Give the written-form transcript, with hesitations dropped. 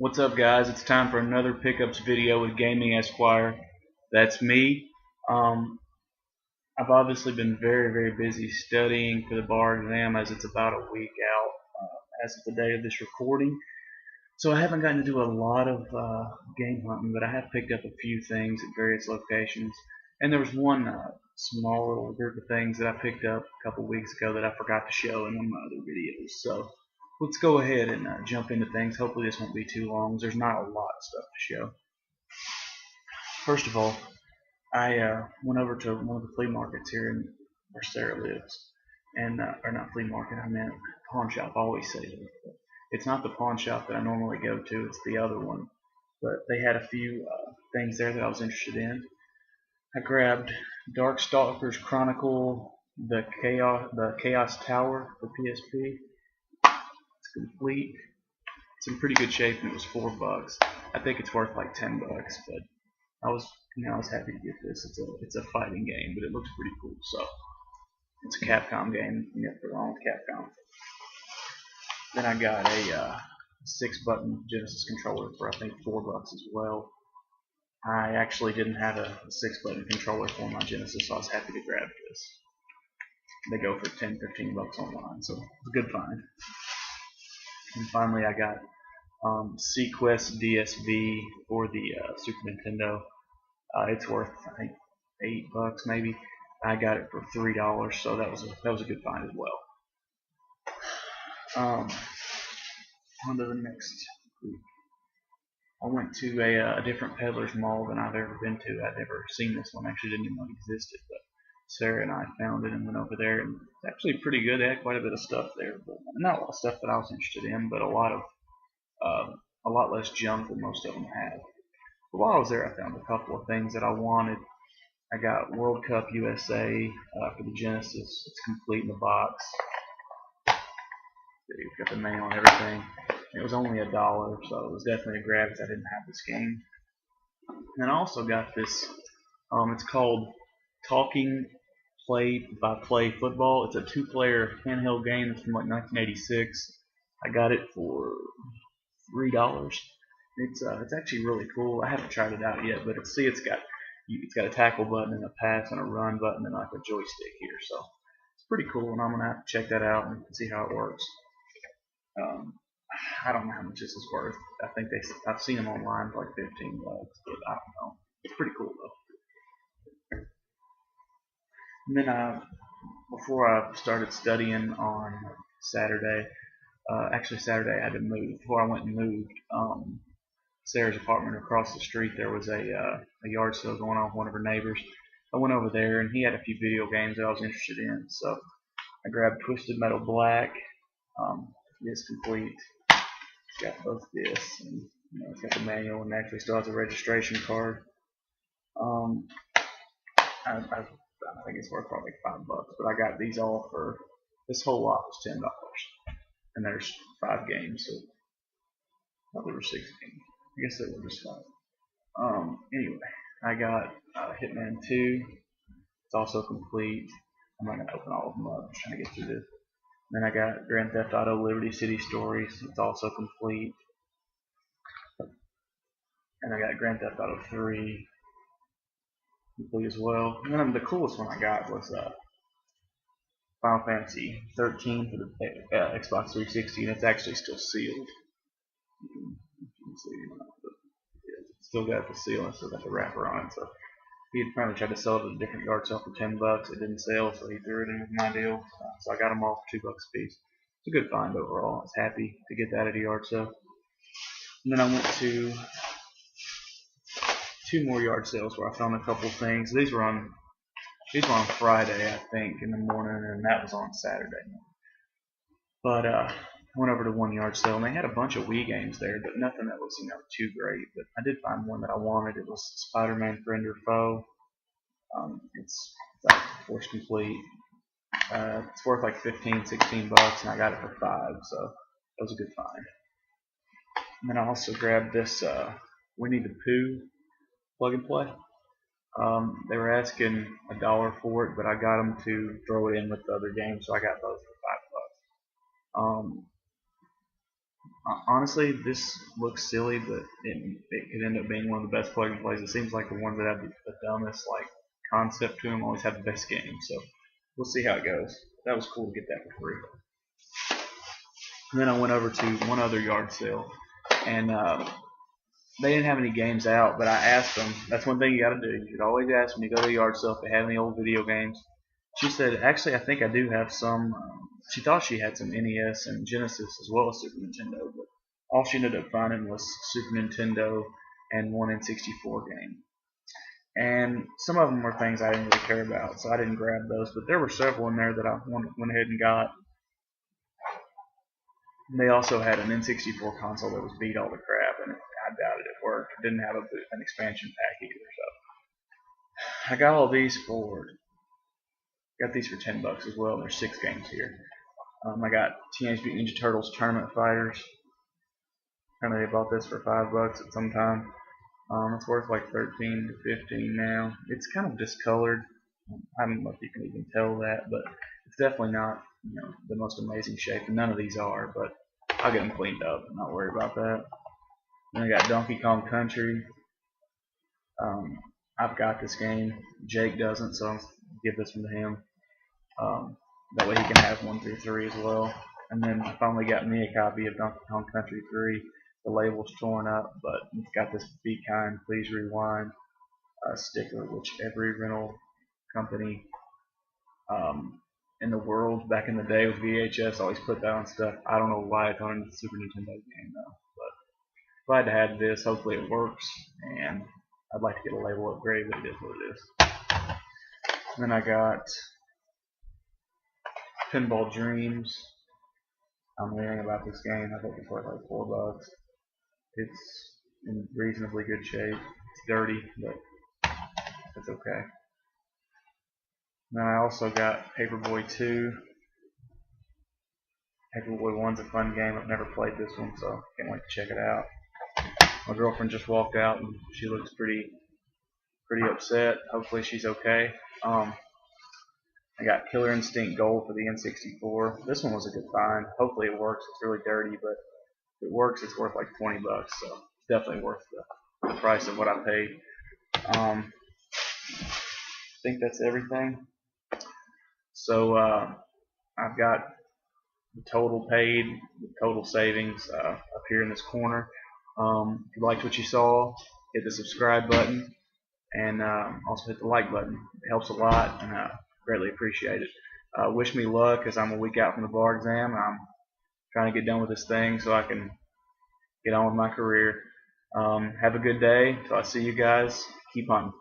What's up, guys? It's time for another pickups video with GamingEsquire. That's me. I've obviously been very busy studying for the bar exam, as it's about a week out as of the day of this recording. So I haven't gotten to do a lot of game hunting, but I have picked up a few things at various locations. And there was one small little group of things that I picked up a couple weeks ago that I forgot to show in one of my other videos. So let's go ahead and jump into things. Hopefully this won't be too long. There's not a lot of stuff to show. First of all, I went over to one of the flea markets here in where Sarah lives, and or not flea market, I meant pawn shop. I always say that. It's not the pawn shop that I normally go to. It's the other one. But they had a few things there that I was interested in. I grabbed Darkstalkers Chronicle, the Chaos Tower for PSP. It's complete. It's in pretty good shape, and it was $4. I think it's worth like $10, but I was happy to get this. It's a fighting game, but it looks pretty cool. So it's a Capcom game. You have to go wrong with Capcom. Then I got a 6-button Genesis controller for I think $4 as well. I actually didn't have a 6-button controller for my Genesis, so I was happy to grab this. They go for $10, $15 online, so it's a good find. And finally, I got Sequest DSV for the Super Nintendo. It's worth I think $8 maybe. I got it for $3, so that was a good find as well. On to the next group. I went to a different peddler's mall than I've ever been to. I'd never seen this one. Actually, didn't even know it existed. But Sarah and I found it and went over there, and it's actually pretty good. They had quite a bit of stuff there, but not a lot of stuff that I was interested in, but a lot less junk than most of them had. But while I was there, I found a couple of things that I wanted. I got World Cup USA for the Genesis. It's complete in the box. It's got the manual and everything. It was only $1, so it was definitely a grab because I didn't have this game. And I also got this. It's called Talking Play by Play Football. It's a 2-player handheld game. It's from like 1986. I got it for $3. It's actually really cool. I haven't tried it out yet, but it's got a tackle button and a pass and a run button and like a joystick here, so it's pretty cool. And I'm gonna have to check that out and see how it works. I don't know how much this is worth. I think I've seen them online for like $15, but I don't know. It's pretty cool though. And then before I started studying on Saturday, actually Saturday I had to move. Before I went and moved, Sarah's apartment across the street, there was a yard sale going on with one of her neighbors. I went over there, and he had a few video games that I was interested in, so I grabbed Twisted Metal Black. It's complete. It's got both this, and it's got the manual, and actually still has a registration card. I think it's worth probably $5, but I got these all for, this whole lot was $10, and there's 5 games, so I thought there were 6 games. I guess they were just 5. Anyway, I got Hitman 2. It's also complete. I'm not gonna open all of them up. I'm trying to get through this. Then I got Grand Theft Auto Liberty City Stories. It's also complete. And I got Grand Theft Auto 3 complete as well. And then the coolest one I got was Final Fantasy 13 for the Xbox 360, and it's actually still sealed. You can see, it's still got the seal and still got the wrapper on it. So he had apparently tried to sell it at a different yard sale for $10. It didn't sell, so he threw it in with my deal. So I got them all for $2 a piece. It's a good find overall. I was happy to get that at a yard sale. And then I went to 2 more yard sales where I found a couple of things. These were on Friday, I think, in the morning, and that was on Saturday. But I went over to one yard sale, and they had a bunch of Wii games there, but nothing that was too great. But I did find one that I wanted. It was Spider-Man Friend or Foe. It's of course complete. It's worth like $15, $16, and I got it for $5, so that was a good find. And then I also grabbed this Winnie the Pooh plug and play. They were asking $1 for it, but I got them to throw it in with the other games, so I got both for $5. Honestly, this looks silly, but it could end up being one of the best plug and plays. It seems like the ones that have the dumbest like concept to them always have the best game. So we'll see how it goes. That was cool to get that for free. And then I went over to one other yard sale, and they didn't have any games out, but I asked them. That's one thing you got to do. You should always ask when you go to a yard sale if they have any old video games. She said, actually, I think I do have some. She thought she had some NES and Genesis as well as Super Nintendo, but all she ended up finding was Super Nintendo and one N64 game. And some of them were things I didn't really care about, so I didn't grab those. But there were several in there that I went ahead and got. They also had an N64 console that was beat all to crap, and I doubted it worked. It didn't have an expansion pack either. So I got all these for $10 as well. There's 6 games here. I got Teenage Mutant Ninja Turtles Tournament Fighters. Apparently they bought this for $5 at some time. It's worth like 13 to 15 now. It's kind of discolored. I don't know if you can even tell that, but it's definitely not, the most amazing shape. And none of these are, but I'll get them cleaned up. I'm not worried about that. Then I got Donkey Kong Country. I've got this game. Jake doesn't, so I'll give this one to him. That way he can have 1 through 3 as well. And then I finally got me a copy of Donkey Kong Country 3. The label's torn up, but it's got this "Be Kind, Please Rewind" sticker, which every rental company in the world back in the day with VHS always put that on stuff. I don't know why it's on the Super Nintendo game though, but glad to have this. Hopefully it works, and I'd like to get a label upgrade, but it is what it is. Then I got Pinball Dreams. I'm reading about this game. I think it's worth like $4. It's in reasonably good shape. It's dirty, but it's okay. Then I also got Paperboy 2. Paperboy 1's a fun game. I've never played this one, so can't wait to check it out. My girlfriend just walked out and she looks pretty upset. Hopefully she's okay. I got Killer Instinct Gold for the N64. This one was a good find. Hopefully it works. It's really dirty, but if it works, it's worth like $20, so it's definitely worth the price of what I paid. I think that's everything. So I've got the total paid, the total savings up here in this corner. If you liked what you saw, hit the subscribe button and also hit the like button. It helps a lot, and I greatly appreciate it. Wish me luck, as I'm a week out from the bar exam. I'm trying to get done with this thing so I can get on with my career. Have a good day. Till I see you guys. Keep hunting.